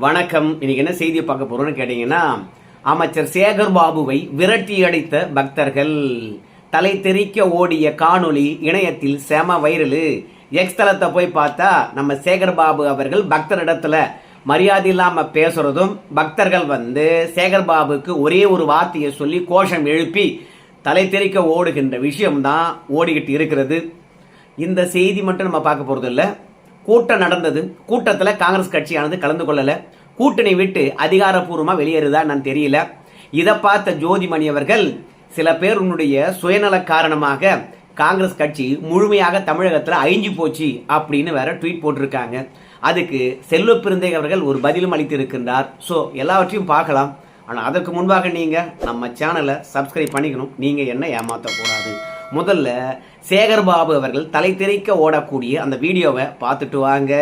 வணக்கம். இன்னைக்கு என்ன செய்தியை பார்க்க போறோம்னு கேட்டீங்கன்னா, அமைச்சர் சேகர் பாபுவை விரட்டி அடித்த பக்தர்கள். தலை தெறிக்க ஓடிய காணொளி இணையத்தில் செம வைரலு. எக்ஸ் தளத்தை போய் பார்த்தா நம்ம சேகர் பாபு அவர்கள் பக்தரிடத்துல மரியாதை இல்லாம பேசுறதும், பக்தர்கள் சேகர் பாபுக்கு ஒரே ஒரு வார்த்தையை சொல்லி கோஷம் எழுப்பி தலை தெறிக்க ஓடுகின்ற விஷயம்தான் ஓடிக்கிட்டு இருக்கிறது. இந்த செய்தி மட்டும் நம்ம பார்க்க போறது இல்லை. கூட்டம் நடந்தது. கூட்டத்தில் காங்கிரஸ் கட்சியானது கலந்து கொள்ளல. கூட்டணி விட்டு அதிகாரப்பூர்வமாக வெளியேறுதா நான் தெரியல. இதை பார்த்த ஜோதிமணி அவர்கள், சில பேர் உன்னுடைய சுயநல காரணமாக காங்கிரஸ் கட்சி முழுமையாக தமிழகத்தில் அழிஞ்சு போச்சு அப்படின்னு வேற ட்வீட் போட்டிருக்காங்க. அதுக்கு செல்வ பிறந்தை அவர்கள் ஒரு பதிலும் அளித்து இருக்கின்றார். ஸோ எல்லாவற்றையும் பார்க்கலாம். ஆனால் அதற்கு முன்பாக நீங்கள் நம்ம சேனலை சப்ஸ்கிரைப் பண்ணிக்கணும். நீங்கள் என்ன ஏமாற்றக்கூடாது. முதல்ல சேகர் பாபு அவர்கள் தலை தெறிக்க ஓடக்கூடிய அந்த வீடியோவை பார்த்துட்டு வாங்க.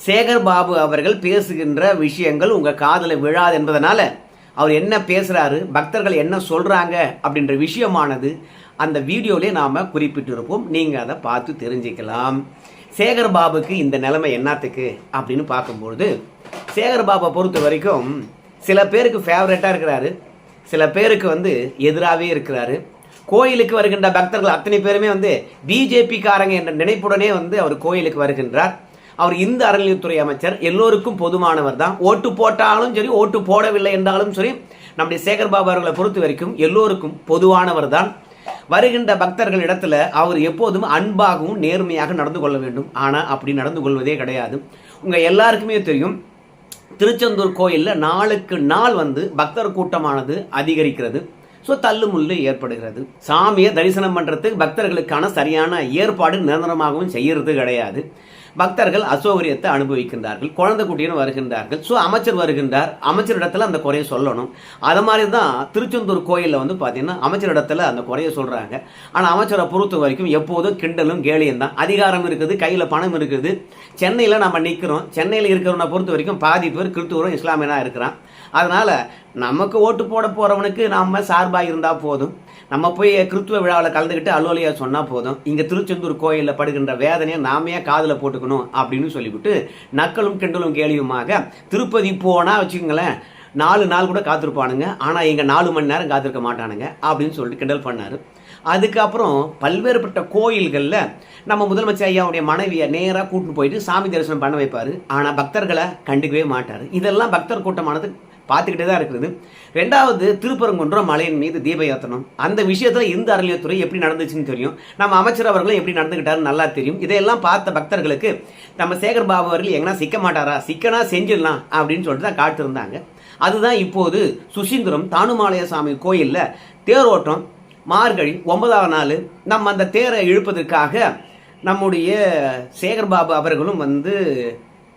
சேகர் பாபு அவர்கள் பேசுகின்ற விஷயங்கள் உங்க காதுல விழாது என்பதனால அவர் என்ன பேசுறாரு, பக்தர்கள் என்ன சொல்றாங்க அப்படின்ற விஷயமானது அந்த வீடியோலே நாம குறிப்பிட்டிருப்போம். நீங்க அதை பார்த்து தெரிஞ்சுக்கலாம். சேகர் பாபுக்கு இந்த நிலைமை என்னத்துக்கு அப்படின்னு பார்க்கும்பொழுது, சேகர் பாபை பொறுத்த வரைக்கும் சில பேருக்கு ஃபேவரட்டா இருக்கிறாரு, சில பேருக்கு எதிராகவே இருக்கிறாரு. கோயிலுக்கு வருகின்ற பக்தர்கள் அத்தனை பேருமே பிஜேபி காரங்க என்ற நினைப்புடனே அவர் கோயிலுக்கு வருகின்றார். அவர் இந்து அறநிலையத்துறை அமைச்சர், எல்லோருக்கும் பொதுமானவர் தான். ஓட்டு போட்டாலும் சரி, ஓட்டு போடவில்லை என்றாலும் சரி, நம்முடைய சேகர் பாபு அவர்களை பொறுத்த வரைக்கும் எல்லோருக்கும் பொதுவானவர் தான். வருகின்ற பக்தர்கள் இடத்துல அவர் எப்போதும் அன்பாகவும் நேர்மையாக நடந்து கொள்ள வேண்டும். ஆனால் அப்படி நடந்து கொள்வதே கிடையாது. உங்க எல்லாருக்குமே தெரியும், திருச்செந்தூர் கோயிலில் நாளுக்கு நாள் பக்தர் கூட்டமானது அதிகரிக்கிறது. ஸோ தள்ளுமுள்ளு ஏற்படுகிறது. சாமியை தரிசனம் பண்ணுறதுக்கு பக்தர்களுக்கான சரியான ஏற்பாடு நிரந்தரமாகவும் செய்யறது கிடையாது. பக்தர்கள் அசௌகரியத்தை அனுபவிக்கின்றார்கள். குழந்தை குட்டின்னு வருகின்றார்கள். ஸோ அமைச்சர் வருகின்றார், அமைச்சரிடத்துல அந்த குறையை சொல்லணும். அது மாதிரி தான் திருச்செந்தூர் கோயிலில் பார்த்தீங்கன்னா அமைச்சரிடத்துல அந்த குறையை சொல்கிறாங்க. ஆனால் அமைச்சரை பொறுத்த வரைக்கும் எப்போதும் கிண்டலும் கேலியும் தான். அதிகாரம் இருக்குது, கையில் பணம் இருக்குது. சென்னையில் நம்ம நிற்கிறோம். சென்னையில் இருக்கிறவனை பொறுத்த வரைக்கும் பாதி பேர் கிறிஸ்துவரும் இஸ்லாமியனாக இருக்கிறான். அதனால நமக்கு ஓட்டு போட போறவனுக்கு நம்ம சார்பாக இருந்தால் போதும். நம்ம போய் கிறிஸ்துவ விழாவில் கலந்துக்கிட்டு அலுவலியா சொன்னால் போதும். இங்கே திருச்செந்தூர் கோயிலில் படுகின்ற வேதனையை நாமே காதில் போட்டுக்கணும் அப்படின்னு சொல்லிவிட்டு நக்கலும் கிண்டலும் கேலியுமாக திருப்பதி போனால் வச்சுக்கோங்களேன் 4 நாள் கூட காத்திருப்பானுங்க. ஆனால் இங்கே 4 மணி நேரம் காத்திருக்க மாட்டானுங்க அப்படின்னு சொல்லிட்டு கிண்டல் பண்ணார். அதுக்கப்புறம் பல்வேறுபட்ட கோயில்களில் நம்ம முதலமைச்சர் ஐயாவுடைய மனைவியை நேராக கூட்டிட்டு போயிட்டு சாமி தரிசனம் பண்ண வைப்பார். ஆனால் பக்தர்களை கண்டுக்கவே மாட்டார். இதெல்லாம் பக்தர் கூட்டமானது பார்த்துக்கிட்டே தான் இருக்குது. ரெண்டாவது, திருப்பரங்குன்றம் மலையின் மீது தீப யாத்திரம். அந்த விஷயத்தில் இந்து அறநிலையத்துறை எப்படி நடந்துச்சுன்னு தெரியும். நம்ம அமைச்சர் அவர்களும் எப்படி நடந்துக்கிட்டாருன்னு நல்லா தெரியும். இதையெல்லாம் பார்த்த பக்தர்களுக்கு நம்ம சேகர் பாபு அவர்கள் எங்கன்னா சிக்க மாட்டாரா, சிக்கனா செஞ்சிடலாம் அப்படின்னு சொல்லிட்டு தான் காட்டிருந்தாங்க. அதுதான் இப்போது சுசீந்திரம் தானுமாலய சாமி கோயிலில் தேரோட்டம் மார்கழி 9ஆவது நாள். நம்ம அந்த தேரை இழுப்பதற்காக நம்முடைய சேகர் பாபு அவர்களும்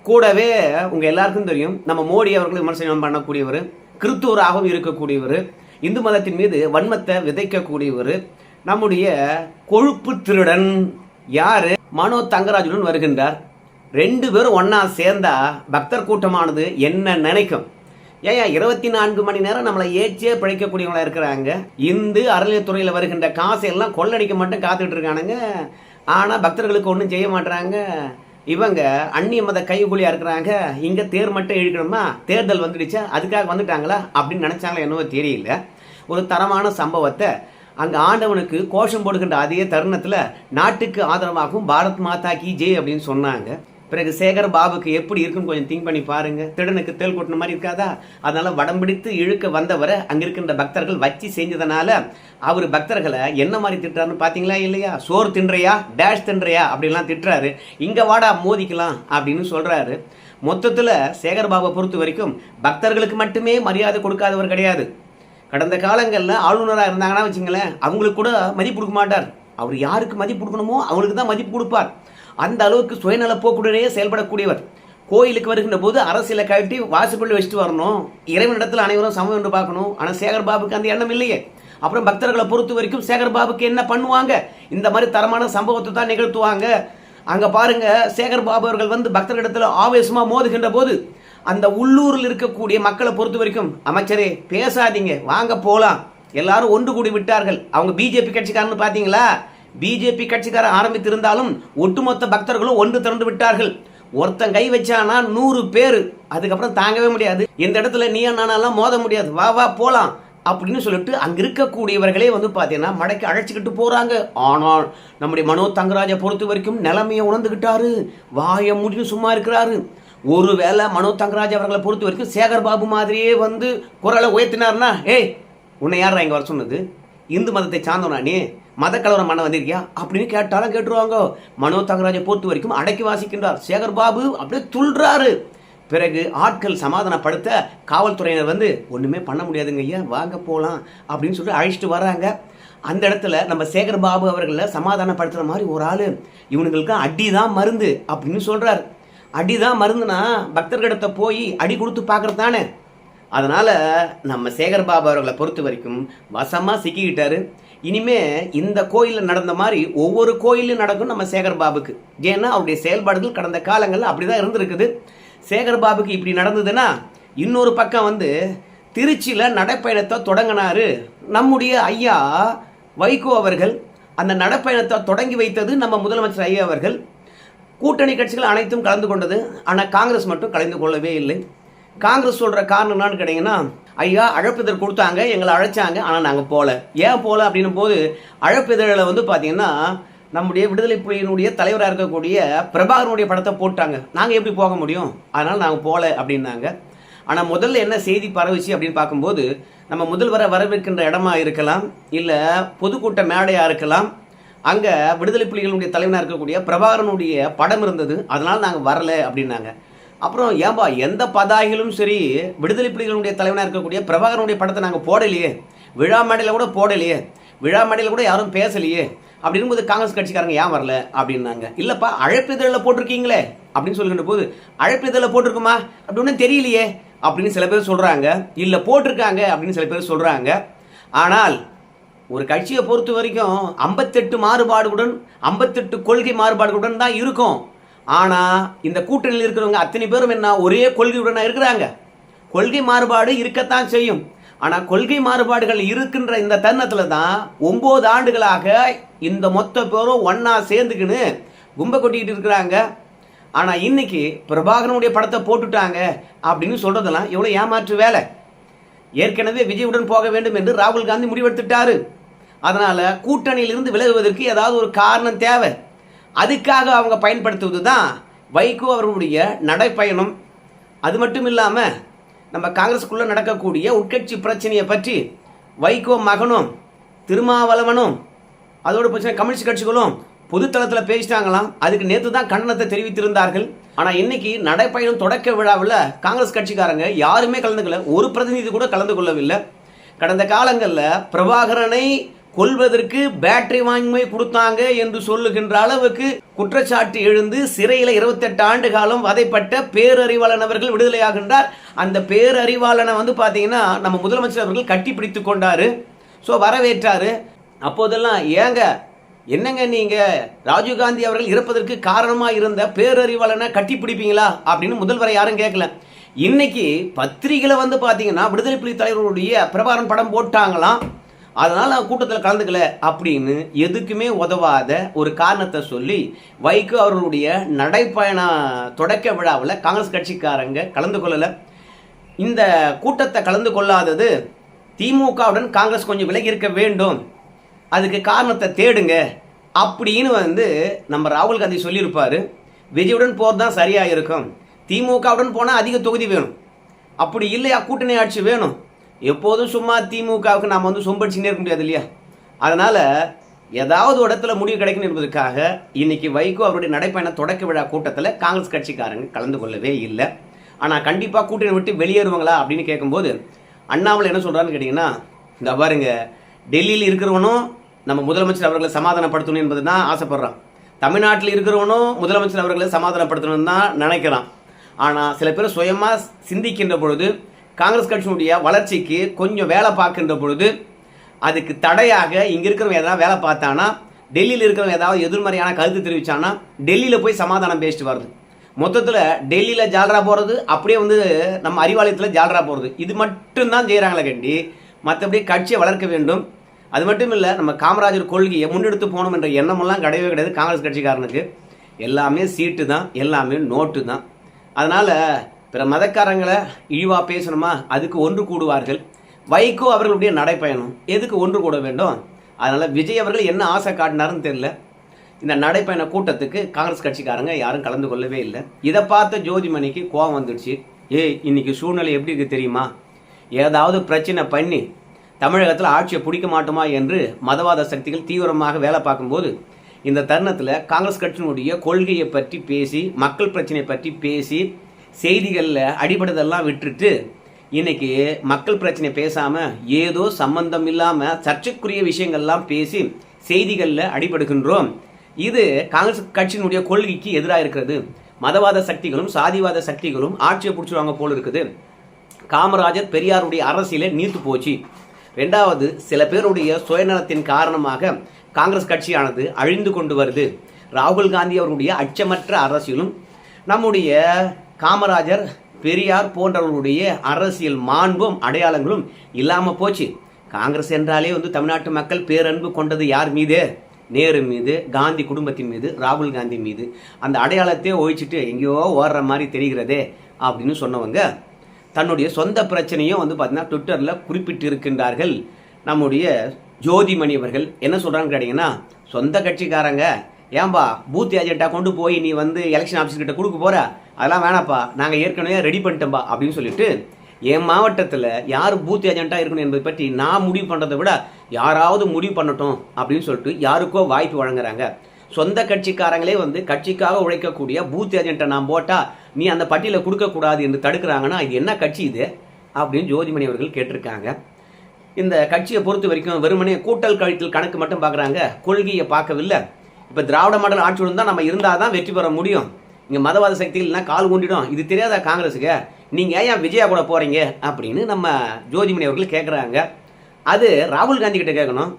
கூடவே உங்க எல்லாருக்கும் தெரியும், நம்ம மோடி அவர்கள் விமர்சனம் பண்ணக்கூடியவர், கிறிஸ்துவராகவும் இருக்கக்கூடியவர், இந்து மதத்தின் மீது வன்மத்தை விதைக்கக்கூடியவர், நம்முடைய கொழுப்பு திருடன் யாரு மனோ தங்கராஜுடன் வருகின்றார். 2 பேரும் ஒன்னா சேர்ந்தா பக்தர் கூட்டமானது என்ன நினைக்கும்? ஏன் 24 மணி நேரம் நம்மளை ஏச்சே பிழைக்கக்கூடியவங்களா இருக்கிறாங்க. இந்து அறநிலையத்துறையில் வருகின்ற காசை எல்லாம் கொள்ளடிக்க மட்டும் காத்துட்டு இருக்கானுங்க. ஆனால் பக்தர்களுக்கு ஒன்றும் செய்ய மாட்டாங்க. இவங்க அந்நிய மத கைகூலியா இருக்கிறாங்க. இங்க தேர் மட்டும் இழுக்கணுமா, தேர்தல் வந்துடுச்சா அதுக்காக வந்துட்டாங்களா அப்படின்னு நினைச்சாங்களா என்னவோ தெரியல. ஒரு தரமான சம்பவத்தை அங்கே ஆண்டவனுக்கு கோஷம் போடுகின்ற அதே தருணத்தில் நாட்டுக்கு ஆதரவாகவும் பாரத் மாதா கி ஜெய் அப்படின்னு சொன்னாங்க. பிறகு சேகர் பாபுக்கு எப்படி இருக்குன்னு கொஞ்சம் திங்க் பண்ணி பாருங்க. திடனுக்கு தேள் கொட்டின மாதிரி இருக்காதா? அதனால வடம் பிடித்து இழுக்க வந்தவரை அங்க இருக்கின்ற பக்தர்கள் வச்சு செஞ்சதுனால அவர் பக்தர்களை என்ன மாதிரி திட்டுறாருன்னு பாத்தீங்களா இல்லையா? சோறு தின்றையா, டேஷ் தின்றையா அப்படின்லாம் திட்டுறாரு. இங்க வாடா மோதிக்கலாம் அப்படின்னு சொல்றாரு. மொத்தத்துல சேகர் பாபை பொறுத்த வரைக்கும் பக்தர்களுக்கு மட்டுமே மரியாதை கொடுக்காதவர் கிடையாது. கடந்த காலங்களில் ஆளுநராக இருந்தாங்கன்னா வச்சுங்களேன், அவங்களுக்கு கூட மதிப்பு கொடுக்க மாட்டார். அவர் யாருக்கு மதிப்பு கொடுக்கணுமோ அவங்களுக்கு தான் மதிப்பு கொடுப்பார். அந்த அளவுக்கு சுயநல போக்குடனே செயல்படக்கூடியவர். கோயிலுக்கு வருகின்ற போது அரசியலை கழட்டி வாசப்பள்ளி வச்சுட்டு வரணும், இறைவனிடத்தில் அனைவரும் சமம் என்று பார்க்கணும். ஆனால் சேகர் பாபுக்கு அந்த எண்ணம் இல்லையே. அப்புறம் பக்தர்களை பொறுத்த வரைக்கும் சேகர் பாபுக்கு என்ன பண்ணுவாங்க? இந்த மாதிரி தரமான சம்பவத்தை தான் நிகழ்த்துவாங்க. அங்கே பாருங்க, சேகர் பாபு அவர்கள் வந்து பக்தர்களிடத்தில் ஆவேசமாக மோதுகின்ற போது அந்த உள்ளூரில் இருக்கக்கூடிய மக்களை பொறுத்த வரைக்கும், அமைச்சரே பேசாதீங்க, வாங்க போலாம், எல்லாரும் ஒன்று கூடி விட்டார்கள். அவங்க பிஜேபி கட்சிக்காரன்னு பார்த்தீங்களா? பிஜேபி கட்சிக்காரர் ஆரம்பித்திருந்தாலும் ஒட்டுமொத்த பக்தர்களும் ஒன்று திரண்டு விட்டார்கள். ஒருத்தன் கை வச்சானா 100 பேர், அதுக்கப்புறம் தாங்கவே முடியாது. இந்த இடத்துல நீயா நானாலாம் மோத முடியாது, வா வா போலாம் அப்படின்னு சொல்லிட்டு அங்க இருக்கக்கூடியவர்களே வந்து பாத்தீங்கன்னா மடக்கி அழைச்சிக்கிட்டு போறாங்க. ஆனால் நம்முடைய மனோ தங்கராஜை பொறுத்த வரைக்கும் நிலைமையை உணர்ந்துகிட்டாரு, வாய முடிவு சும்மா இருக்கிறாரு. ஒருவேளை மனோ தங்கராஜ் அவர்களை பொறுத்த வரைக்கும் சேகர் பாபு மாதிரியே வந்து குரலை உயர்த்தினார்னா, ஏய் உன்னை யாரா இங்க வர சொன்னது? இந்து மதத்தை சார்ந்தவனா நீ? மத கலவரம் பண்ண வந்திருக்கியா அப்படின்னு கேட்டாலும் கேட்டுருவாங்க. மனோ தங்கராஜை பொறுத்த வரைக்கும் அடக்கி வாசிக்கின்றார். சேகர் பாபு அப்படியே துள்றாரு. பிறகு ஆட்கள் சமாதானப்படுத்த காவல்துறையினர் வந்து ஒண்ணுமே பண்ண முடியாதுங்க ஐயா, வாங்க போலாம் அப்படின்னு சொல்லி அழைச்சிட்டு வர்றாங்க. அந்த இடத்துல நம்ம சேகர் பாபு அவர்களை சமாதானப்படுத்துற மாதிரி ஒரு ஆளு, இவனுங்களுக்கு அடிதான் மருந்து அப்படின்னு சொல்றாரு. அடிதான் மருந்துனா பக்தர்களிடத்தை போய் அடி கொடுத்து பார்க்கறது தானே. அதனால நம்ம சேகர் பாபு அவர்களை பொறுத்த வரைக்கும் வசமா சிக்கிக்கிட்டாரு. இனிமே இந்த கோயிலில் நடந்த மாதிரி ஒவ்வொரு கோயிலும் நடக்கும் நம்ம சேகர் பாபுக்கு. ஏன்னா அவருடைய செயல்பாடுகள் கடந்த காலங்களில் அப்படிதான் இருந்திருக்குது. சேகர் பாபுக்கு இப்படி நடந்ததுன்னா, இன்னொரு பக்கம் வந்து திருச்சியில் நடைப்பயணத்தை தொடங்கினாரு நம்முடைய ஐயா வைகோ அவர்கள். அந்த நடைப்பயணத்தை தொடங்கி வைத்தது நம்ம முதலமைச்சர் ஐயா அவர்கள். கூட்டணி கட்சிகள் அனைத்தும் கலந்து கொண்டது. ஆனால் காங்கிரஸ் மட்டும் கலந்து கொள்ளவே இல்லை. காங்கிரஸ் சொல்கிற காரணம் என்னன்னு கேட்டிங்கன்னா, ஐயா அழைப்பிதழ் கொடுத்தாங்க, எங்களை அழைச்சாங்க, ஆனால் நாங்கள் போகல. ஏன் போகல அப்படின்னும் போது அழைப்பிதழில் வந்து பார்த்தீங்கன்னா நம்முடைய விடுதலை புலியினுடைய தலைவராக இருக்கக்கூடிய பிரபாகரனுடைய படத்தை போட்டாங்க. நாங்கள் எப்படி போக முடியும்? அதனால் நாங்கள் போகல அப்படின்னாங்க. ஆனால் முதல்ல என்ன செய்தி பரவிச்சு அப்படின்னு பார்க்கும்போது, நம்ம முதல்வரை வரவேற்கின்ற இடமா இருக்கலாம், இல்லை பொதுக்கூட்ட மேடையாக இருக்கலாம், அங்கே விடுதலை புலிகளுடைய தலைவனாக இருக்கக்கூடிய பிரபாகரனுடைய படம் இருந்தது, அதனால் நாங்கள் வரல அப்படின்னாங்க. அப்புறம் ஏன்பா எந்த பதாகிலும் சரி விடுதலை புலிகளுடைய தலைவனாக இருக்கக்கூடிய பிரபாகரனுடைய படத்தை நாங்கள் போடலையே, விழா மேடையில் கூட போடலையே, விழா மேடையில் கூட யாரும் பேசலையே அப்படின்னு போது காங்கிரஸ் கட்சிக்காரங்க ஏன் வரல அப்படின்னாங்க. இல்லைப்பா அழைப்பிதழில் போட்டிருக்கீங்களே அப்படின்னு சொல்லுகின்ற போது, அழைப்பிதழில் போட்டிருக்குமா அப்படி ஒன்றும் தெரியலையே அப்படின்னு சில பேர் சொல்கிறாங்க. இல்லை போட்டிருக்காங்க அப்படின்னு சில பேர் சொல்கிறாங்க. ஆனால் ஒரு கட்சியை பொறுத்த வரைக்கும் 58 மாறுபாடுகளுடன் 58 கொள்கை மாறுபாடுகளுடன் தான் இருக்கும். ஆனால் இந்த கூட்டணியில் இருக்கிறவங்க அத்தனை பேரும் என்ன ஒரே கொள்கையுடன் இருக்கிறாங்க. கொள்கை மாறுபாடு இருக்கத்தான் செய்யும். ஆனால் கொள்கை மாறுபாடுகள் இருக்கின்ற இந்த தருணத்தில் தான் 9 ஆண்டுகளாக இந்த மொத்த பேரும் ஒன்னா சேர்ந்துக்கின்னு கும்பை கொட்டிக்கிட்டு இருக்கிறாங்க. ஆனால் இன்னைக்கு பிரபாகரனுடைய படத்தை போட்டுட்டாங்க அப்படின்னு சொல்றதெல்லாம் எவ்வளோ ஏமாற்று வேலை. ஏற்கனவே விஜயுடன் போக வேண்டும் என்று ராகுல் காந்தி முடிவெடுத்துட்டாரு. அதனால கூட்டணியிலிருந்து விலகுவதற்கு ஏதாவது ஒரு காரணம் தேவை. அதுக்காக அவங்க பயன்படுத்துவது தான் வைகோ அவர்களுடைய நடைப்பயணம். அது மட்டும் இல்லாமல் நம்ம காங்கிரஸுக்குள்ளே நடக்கக்கூடிய உட்கட்சி பிரச்சனையை பற்றி வைகோ மகனும் திருமாவளவனும் அதோட பிரச்சனை கம்யூனிஸ்ட் கட்சிகளும் பொதுத்தளத்தில் பேசிட்டாங்களாம். அதுக்கு நேற்று தான் கண்டனத்தை தெரிவித்திருந்தார்கள். ஆனால் இன்னைக்கு நடைப்பயணம் தொடக்க விழாவில் காங்கிரஸ் கட்சிக்காரங்க யாருமே கலந்துக்கல, ஒரு பிரதிநிதி கூட கலந்து கொள்ளவில்லை. கடந்த காலங்களில் பிரபாகரனை கொல்வதற்கு பேட்டரி வாங்கி கொடுத்தாங்க என்று சொல்லுகின்ற அளவுக்கு குற்றச்சாட்டு எழுந்து சிறையில் 28 ஆண்டு காலம் வதைப்பட்ட பேரறிவாளன் அவர்கள் விடுதலையாகின்றார். அந்த பேரறிவாளனை வந்து பார்த்தீங்கன்னா நம்ம முதலமைச்சர் அவர்கள் கட்டி பிடித்து கொண்டாரு. ஸோ வரவேற்றாரு. அப்போதெல்லாம் ஏங்க என்னங்க நீங்கள் ராஜீவ்காந்தி அவர்கள் இறப்பதற்கு காரணமாக இருந்த பேரறிவாளனை கட்டி பிடிப்பீங்களா அப்படின்னு முதல்வரை யாரும் கேட்கல. இன்னைக்கு பத்திரிகையில் வந்து பார்த்தீங்கன்னா விடுதலை புலி தலைவர்களுடைய பிரபாகரன் படம் போட்டாங்களாம், அதனால் நான் கூட்டத்தில் கலந்துக்கல அப்படின்னு எதுக்குமே உதவாத ஒரு காரணத்தை சொல்லி வைகோ அவர்களுடைய நடைப்பயண தொடக்க விழாவில் காங்கிரஸ் கட்சிக்காரங்க கலந்து கொள்ளலை. இந்த கூட்டத்தை கலந்து கொள்ளாதது திமுகவுடன் காங்கிரஸ் கொஞ்சம் விலகி இருக்க வேண்டும், அதுக்கு காரணத்தை தேடுங்க அப்படின்னு நம்ம ராகுல் காந்தி சொல்லியிருப்பாரு. விஜயுடன் போகிறது தான் சரியாக இருக்கும். திமுகவுடன் போனால் அதிக தொகுதி வேணும், அப்படி இல்லையா கூட்டணி ஆட்சி வேணும். எப்போதும் சும்மா திமுகவுக்கு நாம் சொம்படிச்சுனே இருக்க முடியாது இல்லையா? அதனால் ஏதாவது இடத்துல முடிவு கிடைக்கணும் என்பதற்காக இன்னைக்கு வைகோ அவருடைய நடைப்பயண தொடக்க விழா கூட்டத்தில் காங்கிரஸ் கட்சிக்காரங்க கலந்து கொள்ளவே இல்லை. ஆனால் கண்டிப்பாக கூட்டணி விட்டு வெளியேறுவாங்களா அப்படின்னு கேட்கும்போது அண்ணாமலை என்ன சொல்கிறான்னு கேட்டிங்கன்னா, இந்த பாருங்க, டெல்லியில் இருக்கிறவனும் நம்ம முதலமைச்சர் அவர்களை சமாதானப்படுத்தணும் என்பது தான் ஆசைப்படுறான். தமிழ்நாட்டில் இருக்கிறவனும் முதலமைச்சர் அவர்களை சமாதானப்படுத்தணும்னு தான் நினைக்கிறான். ஆனால் சில பேர் சுயமாக சிந்திக்கின்ற பொழுது, காங்கிரஸ் கட்சியினுடைய வளர்ச்சிக்கு கொஞ்சம் வேலை பார்க்கின்ற பொழுது, அதுக்கு தடையாக இங்கே இருக்கிறவங்க ஏதாவது வேலை பார்த்தானா, டெல்லியில் இருக்கிறவங்க ஏதாவது எதிர்மறையான கருத்து தெரிவித்தானா டெல்லியில் போய் சமாதானம் பேசிட்டு வருது. மொத்தத்தில் டெல்லியில் ஜாலரா போகிறது, அப்படியே நம்ம அறிவாலயத்தில் ஜாலரா போகிறது, இது மட்டும்தான் செய்கிறாங்களே கண்டி மற்றபடி கட்சியை வளர்க்க வேண்டும். அது மட்டும் இல்லை, நம்ம காமராஜர் கொள்கையை முன்னெடுத்து போகணும் என்ற எண்ணமெல்லாம் கிடையவே கிடையாது காங்கிரஸ் கட்சிக்காரனுக்கு. எல்லாமே சீட்டு தான், எல்லாமே நோட்டு தான். அதனால் பிற மதக்காரங்களை இழிவாக பேசணுமா, அதுக்கு ஒன்று கூடுவார்கள். வைகோ அவர்களுடைய நடைப்பயணம் எதுக்கு ஒன்று கூட வேண்டும்? அதனால் விஜய் அவர்கள் என்ன ஆசை காட்டினாருன்னு தெரியல. இந்த நடைப்பயண கூட்டத்துக்கு காங்கிரஸ் கட்சிக்காரங்க யாரும் கலந்து கொள்ளவே இல்லை. இதை பார்த்த ஜோதிமணிக்கு கோபம் வந்துடுச்சு. இன்னைக்கு சூழ்நிலை எப்படி இருக்குது தெரியுமா? ஏதாவது பிரச்சனை பண்ணி தமிழகத்தில் ஆட்சியை பிடிக்க மாட்டோமா என்று மதவாத சக்திகள் தீவிரமாக வேலை பார்க்கும்போது, இந்த தருணத்தில் காங்கிரஸ் கட்சியினுடைய கொள்கையை பற்றி பேசி, மக்கள் பிரச்சனை பற்றி பேசி, செய்திகளில் அடிபடுதெல்லாம் விட்டுட்டு இன்னைக்கு மக்கள் பிரச்சனை பேசாமல் ஏதோ சம்பந்தம் இல்லாமல் சர்ச்சைக்குரிய விஷயங்கள்லாம் பேசி செய்திகளில் அடிபடுகின்றோம். இது காங்கிரஸ் கட்சியினுடைய கொள்கைக்கு எதிராக இருக்கிறது. மதவாத சக்திகளும் சாதிவாத சக்திகளும் ஆட்சியை பிடிச்சிருவாங்க போல் இருக்குது. காமராஜர் பெரியாருடைய அரசியலே நீர்த்து போச்சு. ரெண்டாவது, சில பேருடைய சுயநலத்தின் காரணமாக காங்கிரஸ் கட்சியானது அழிந்து கொண்டு வருது. ராகுல் காந்தி அவர்களுடைய அச்சமற்ற அரசியலும் நம்முடைய காமராஜர் பெரியார் போன்றவர்களுடைய அரசியல் மாண்பும் அடையாளங்களும் இல்லாமல் போச்சு. காங்கிரஸ் என்றாலே தமிழ்நாட்டு மக்கள் பேரன்பு கொண்டது யார் மீது? நேரு மீது, காந்தி குடும்பத்தின் மீது, ராகுல் காந்தி மீது. அந்த அடையாளத்தையே ஒழிச்சிட்டு எங்கேயோ ஓடுற மாதிரி தெரிகிறதே அப்படின்னு சொன்னவங்க தன்னுடைய சொந்த பிரச்சனையும் பார்த்தீங்கன்னா ட்விட்டரில் குறிப்பிட்டு இருக்கின்றார்கள். நம்முடைய ஜோதிமணி அவர்கள் என்ன சொல்கிறான்னு கேட்டிங்கன்னா, சொந்த கட்சிக்காரங்க ஏன்பா பூத் ஏஜென்ட்டாக கொண்டு போய் நீ எலெக்ஷன் ஆஃபீஸர்கிட்ட கொடுக்க போகிற, அதெல்லாம் வேணாப்பா, நாங்கள் ஏற்கனவே ரெடி பண்ணிட்டோம்பா அப்படின்னு சொல்லிட்டு, என் மாவட்டத்தில் யார் பூத் ஏஜென்ட்டாக இருக்கணும் என்பதை பற்றி நான் முடிவு பண்ணுறதை விட யாராவது முடிவு பண்ணட்டும் அப்படின்னு சொல்லிட்டு யாருக்கோ வாய்ப்பு வழங்குறாங்க. சொந்த கட்சிக்காரங்களே கட்சிக்காக உழைக்கக்கூடிய பூத் ஏஜென்ட்டை நான் போட்டால் நீ அந்த பட்டியலை கொடுக்கக்கூடாது என்று தடுக்கிறாங்கன்னா இது என்ன கட்சி இது அப்படின்னு ஜோதிமணி அவர்கள் கேட்டிருக்காங்க. இந்த கட்சியை பொறுத்த வரைக்கும் வெறுமனே கூட்டல் கழித்தல் கணக்கு மட்டும் பார்க்குறாங்க, கொள்கையை பார்க்கவில்லை. இப்போ திராவிட மாடல் ஆட்சியுடன் தான் நம்ம இருந்தால் தான் வெற்றி பெற முடியும். இங்கே மதவாத சக்திகள்னா கால் கொண்டிடும். இது தெரியாத காங்கிரஸுக்கு நீங்கள் ஏன் விஜயா கூட போகிறீங்க அப்படின்னு நம்ம ஜோதிமணி அவர்கள் கேட்குறாங்க. அது ராகுல் காந்தி கிட்ட கேட்கணும்.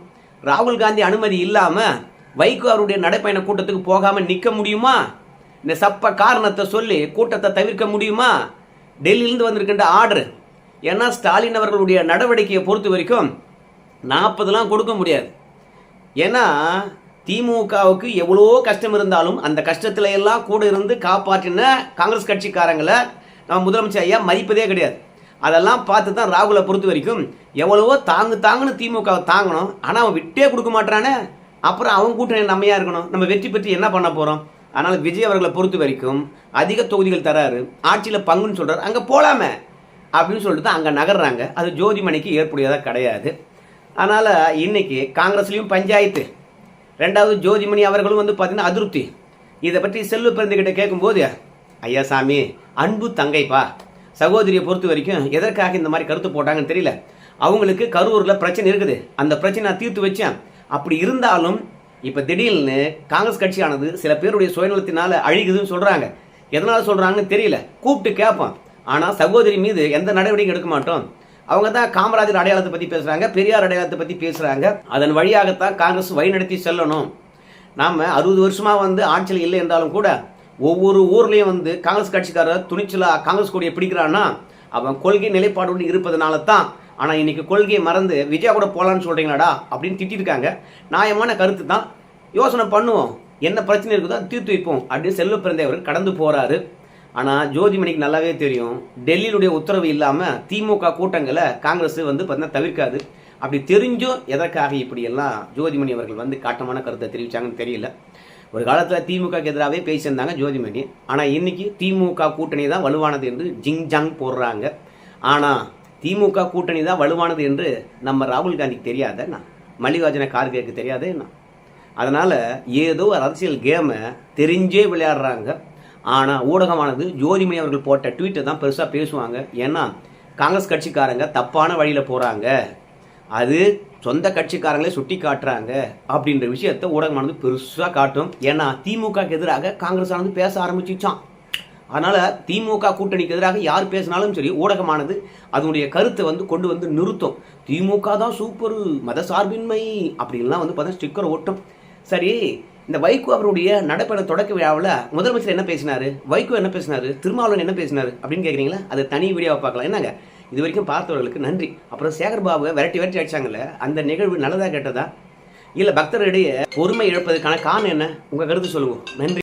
ராகுல் காந்தி அனுமதி இல்லாமல் வைகோ அவருடைய நடைப்பயண கூட்டத்துக்கு போகாமல் நிற்க முடியுமா? இந்த சப்ப காரணத்தை சொல்லி கூட்டத்தை தவிர்க்க முடியுமா? டெல்லியிலேருந்து வந்திருக்கின்ற ஆர்டர். ஏன்னா ஸ்டாலின் அவர்களுடைய நடவடிக்கையை பொறுத்த வரைக்கும் 40 கொடுக்க முடியாது. ஏன்னா திமுகவுக்கு எவ்வளோ கஷ்டம் இருந்தாலும் அந்த கஷ்டத்துல எல்லாம் கூட இருந்து காப்பாற்றின காங்கிரஸ் கட்சிக்காரங்களை நம்ம முதலமைச்சர் ஐயா மதிப்பதே கிடையாது. அதெல்லாம் பார்த்து தான் ராகுலை பொறுத்த வரைக்கும் எவ்வளவோ தாங்குன்னு திமுகவை தாங்கணும். ஆனால் அவன் விட்டே கொடுக்க மாட்டானே, அப்புறம் அவன் கூட்டணி நம்மையா இருக்கணும், நம்ம வெற்றி பெற்று என்ன பண்ண போகிறோம்? அதனால் விஜய் அவர்களை பொறுத்த வரைக்கும் அதிக தொகுதிகள் தராரு, ஆட்சியில் பங்குன்னு சொல்கிறார், அங்கே போகலாமே அப்படின்னு சொல்லிட்டு தான் அங்கே நகர்றாங்க. அது ஜோதிமணிக்கு ஏற்புடையதாக கிடையாது. அதனால் இன்னைக்கு காங்கிரஸ்லேயும் பஞ்சாயத்து. ரெண்டாவது ஜோதிமணி அவர்களும் பார்த்தீங்கன்னா அதிருப்தி. இதை பற்றி செல்வ பிறந்துக்கிட்ட கேட்கும்போது, ஐயா சாமி அன்பு தங்கைப்பா, சகோதரியை பொறுத்த வரைக்கும் எதற்காக இந்த மாதிரி கருத்து போட்டாங்கன்னு தெரியல. அவங்களுக்கு கரூரில் பிரச்சனை இருக்குது, அந்த பிரச்சனை நான் தீர்த்து வச்சேன். அப்படி இருந்தாலும் இப்போ திடீர்னு காங்கிரஸ் கட்சியானது சில பேருடைய சுயநலத்தினால அழிகுதுன்னு சொல்கிறாங்க. எதனால் சொல்கிறாங்கன்னு தெரியல, கூப்பிட்டு கேட்போம். ஆனால் சகோதரி மீது எந்த நடவடிக்கை எடுக்க மாட்டோம். அவங்க தான் காமராஜர் அடையாளத்தை பற்றி பேசுகிறாங்க, பெரியார் அடையாளத்தை பற்றி பேசுகிறாங்க. அதன் வழியாகத்தான் காங்கிரஸ் வழிநடத்தி செல்லணும். நாம் 60 வருஷமாக ஆட்சியில் இல்லை என்றாலும் கூட ஒவ்வொரு ஊர்லேயும் காங்கிரஸ் கட்சிக்காரர் துணிச்சலாக காங்கிரஸ் கொடியை பிடிக்கிறான்னா அவன் கொள்கை நிலைப்பாடு இருப்பதனால தான். ஆனால் இன்னைக்கு கொள்கையை மறந்து விஜயா கூட போகலான்னு சொல்கிறீங்களாடா அப்படின்னு திட்டிருக்காங்க. நியாயமான கருத்து தான், யோசனை பண்ணுவோம், என்ன பிரச்சனை இருக்குதோ தீர்த்து வைப்போம் அப்படின்னு செல்வ பிறந்தவர் கடந்து போகிறாரு. ஆனால் ஜோதிமணிக்கு நல்லாவே தெரியும், டெல்லியினுடைய உத்தரவு இல்லாமல் திமுக கூட்டங்களை காங்கிரஸ் வந்து பார்த்தீங்கன்னா தவிர்க்காது. அப்படி தெரிஞ்சும் எதற்காக இப்படியெல்லாம் ஜோதிமணி அவர்கள் வந்து காட்டமான கருத்தை தெரிவித்தாங்கன்னு தெரியல. ஒரு காலத்தில் திமுகக்கு எதிராகவே பேசியிருந்தாங்க ஜோதிமணி. ஆனால் இன்னைக்கு திமுக கூட்டணி தான் வலுவானது என்று ஜிங் ஜாங் போடுறாங்க. ஆனால் திமுக கூட்டணி தான் வலுவானது என்று நம்ம ராகுல் காந்திக்கு தெரியாதேண்ணா, மல்லிகார்ஜுன கார்கேக்கு தெரியாதேண்ணா. அதனால் ஏதோ ஒரு அரசியல் கேமை தெரிஞ்சே விளையாடுறாங்க. ஆனால் ஊடகமானது ஜோதிமணி அவர்கள் போட்ட ட்வீட்டை தான் பெருசாக பேசுவாங்க. ஏன்னா காங்கிரஸ் கட்சிக்காரங்க தப்பான வழியில் போகிறாங்க, அது சொந்த கட்சிக்காரங்களே சுட்டி காட்டுறாங்க அப்படின்ற விஷயத்த ஊடகமானது பெருசாக காட்டும். ஏன்னா திமுகக்கு எதிராக காங்கிரஸ் ஆனது பேச ஆரம்பிச்சிச்சான். அதனால் திமுக கூட்டணிக்கு எதிராக யார் பேசினாலும் சரி, ஊடகமானது அதனுடைய கருத்தை வந்து கொண்டு வந்து நிறுத்தும். திமுக தான் சூப்பர், மத சார்பின்மை அப்படின்லாம் வந்து பார்த்தா ஸ்டிக்கர் ஓட்டும். சரி, இந்த வைகோ அவருடைய நடைபெற தொடக்க விழாவில் முதலமைச்சர் என்ன பேசினார், வைகோ என்ன பேசினார், திருமாவளவன் என்ன பேசினார் அப்படின்னு கேட்குறீங்களா? அது தனி வீடியோவை பார்க்கலாம். என்னங்க, இது வரைக்கும் பார்த்தவர்களுக்கு நன்றி. அப்புறம் சேகர் பாபுவை விரட்டி அடிச்சாங்கல்ல, அந்த நிகழ்வு நல்லதா கெட்டதா, இல்லை பக்தர்களிடையே பொறுமை இழப்பதற்கான காரணம் என்ன? உங்கள் கருத்து சொல்லுவோம். நன்றி.